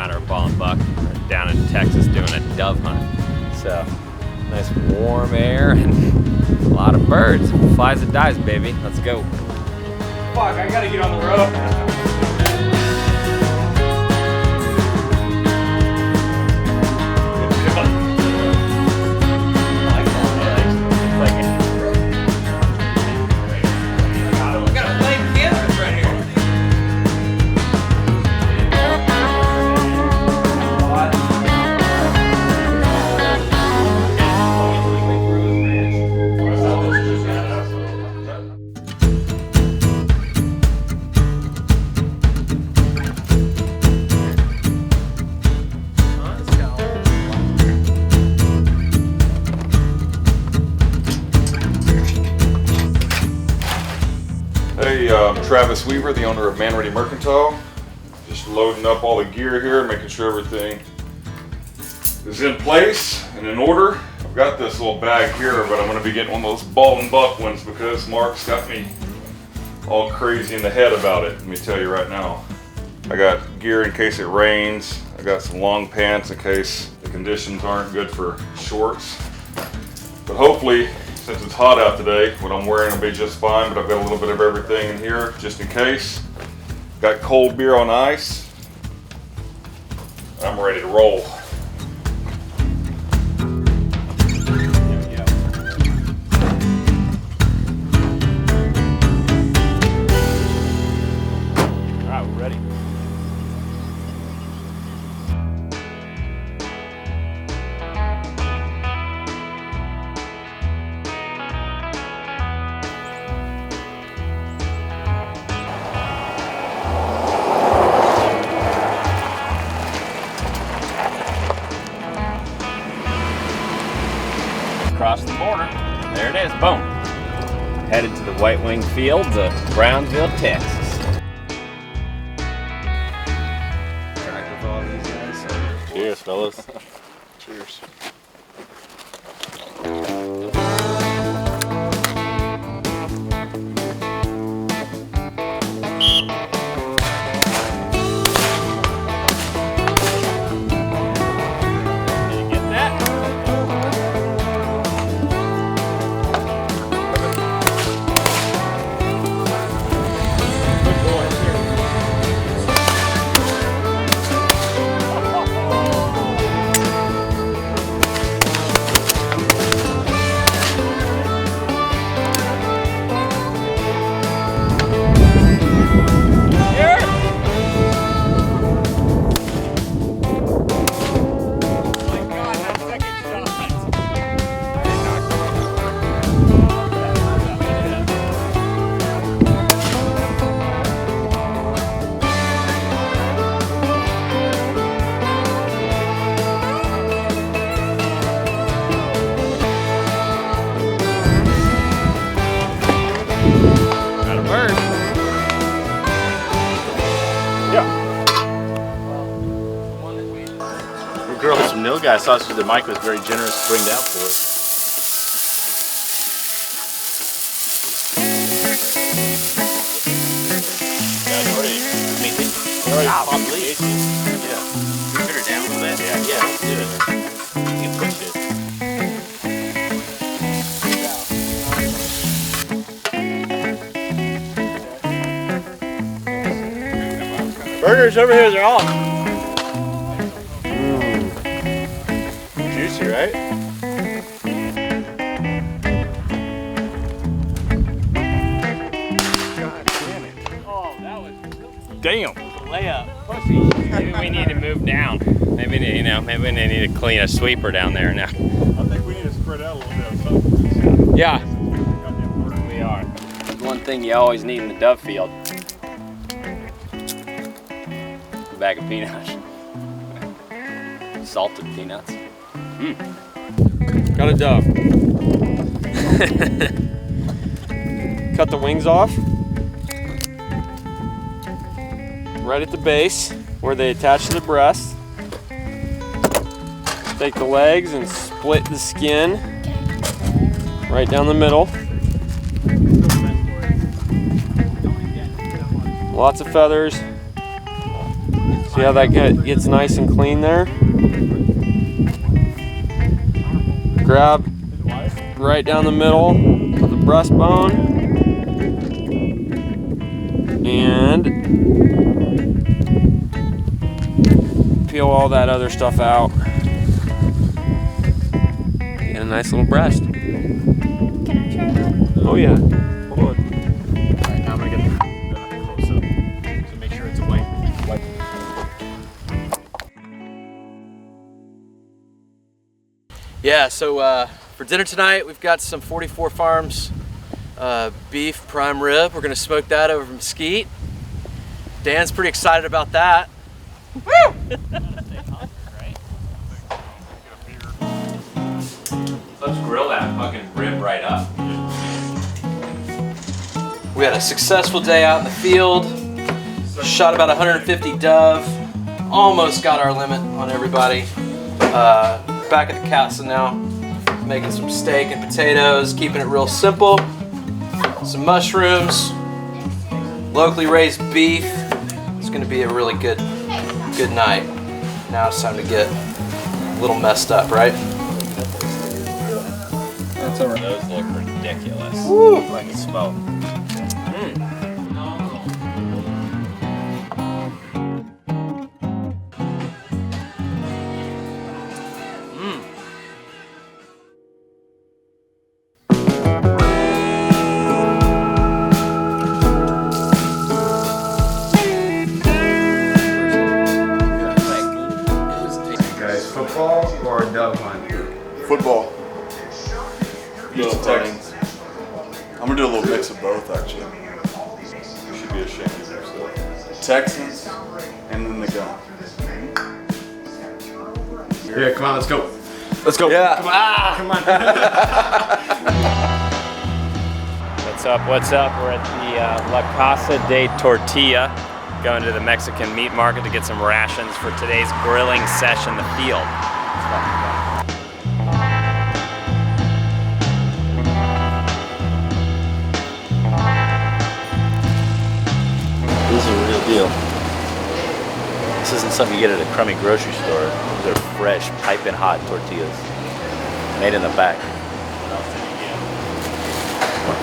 found our fallen buck down in Texas doing a dove hunt. So nice warm air and a lot of birds. Flies and dives, baby. Let's go. Fuck, I gotta get on the road. Hey, Travis Weaver, the owner of Man Ready Mercantile. Just loading up all the gear here, making sure everything is in place and in order. I've got this little bag here, but I'm going to be getting one of those ball and buck ones because Mark's got me all crazy in the head about it. Let me tell you right now. I got gear in case it rains. I got some long pants in case the conditions aren't good for shorts. But hopefully, since it's hot out today, what I'm wearing will be just fine, but I've got a little bit of everything in here just in case. Got cold beer on ice. I'm ready to roll. All right, we're ready. Across the border. There it is, boom. Headed to the White Wing Fields of Brownsville, Texas. Interact with all these guys. So. Cheers, fellas. Cheers. Grilled some nilgai sausage that Mike was very generous to bring down for us. Yeah. Put her down a little bit? Yeah, let's do it. You can push it. Burgers over here, they're on. Juicy, right? God damn it. Oh, that was damn. Layup. Pussy. Maybe we need to move down. Maybe we need to clean a sweeper down there now. I think we need to spread out a little bit of something. Yeah. We are. One thing you always need in the dove field. A bag of peanuts. Salted peanuts. Got a dove. Cut the wings off. Right at the base where they attach to the breast. Take the legs and split the skin right down the middle. Lots of feathers. See how that gets nice and clean there? Grab right down the middle of the breastbone and peel all that other stuff out. Get a nice little breast. Can I try that? Oh yeah. Hold on. Alright, now I'm gonna get the close up. So make sure it's white. Yeah, so for dinner tonight, we've got some 44 Farms beef prime rib. We're gonna smoke that over Mesquite. Dan's pretty excited about that. Woo! Let's grill that fucking rib right up. We had a successful day out in the field. Shot about 150 dove. Almost got our limit on everybody. Back at the casa now, making some steak and potatoes, keeping it real simple. Some mushrooms, locally raised beef. It's gonna be a really good night. Now it's time to get a little messed up, right? Those look ridiculous. Woo! Like a smoke. Guys, football or dove hunt? Football. Houston Texans. I'm gonna do a little mix of both, actually. You should be ashamed of yourself. Texans and then the gun. Yeah, come on, let's go. Let's go. Yeah. Come on. What's up? What's up? We're at the La Casa de Tortilla, going to the Mexican meat market to get some rations for today's grilling sesh in the field. This is a real deal. This isn't something you get at a crummy grocery store. These are fresh, piping hot tortillas. Made in the back.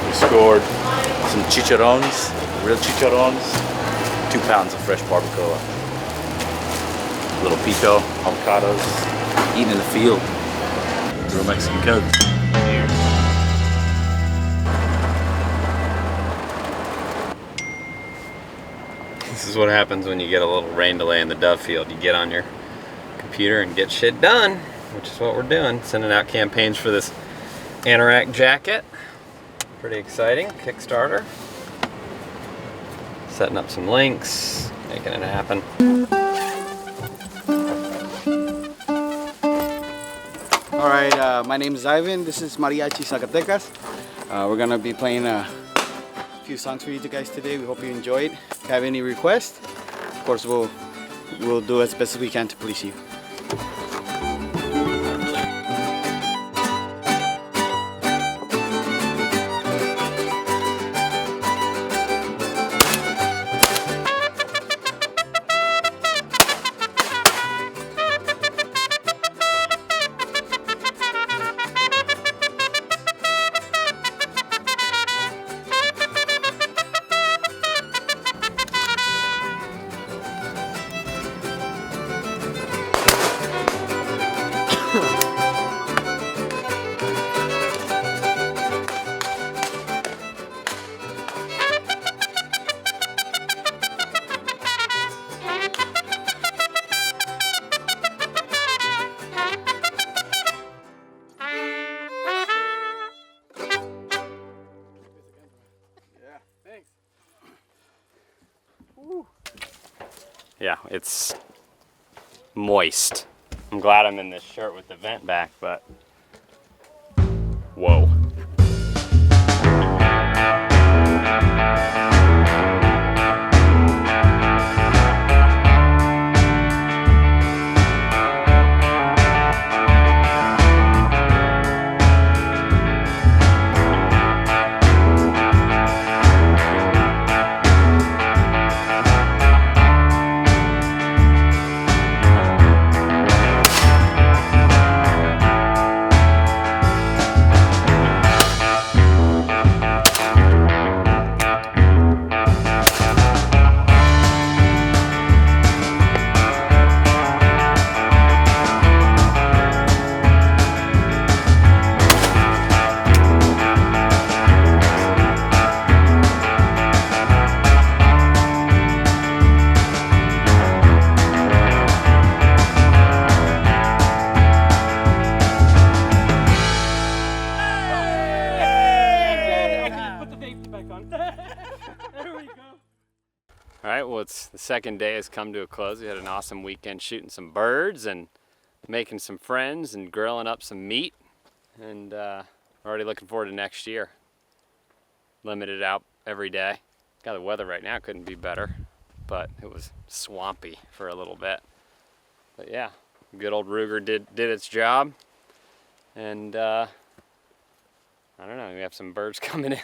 We scored some chicharrones, real chicharrones, 2 pounds of fresh barbacoa. Little pico, avocados, eaten in the field. Real Mexican cooks. This is what happens when you get a little rain delay in the dove field. You get on your computer and get shit done, which is what we're doing. Sending out campaigns for this anorak jacket. Pretty exciting, Kickstarter. Setting up some links, making it happen. All right, my name is Ivan. This is Mariachi Zacatecas. We're gonna be playing a few songs for you guys today. We hope you enjoy it. If you have any requests, of course, we'll do as best as we can to please you. Yeah, it's moist. I'm glad I'm in this shirt with the vent back, but whoa. second day has come to a close. We had an awesome weekend shooting some birds and making some friends and grilling up some meat. And already looking forward to next year. Limited out every day. Got the weather right now, couldn't be better. But it was swampy for a little bit. But yeah, good old Ruger did its job. And I don't know, we have some birds coming in.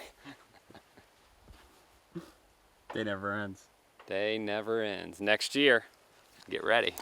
Day never ends. Day never ends. Next year, get ready.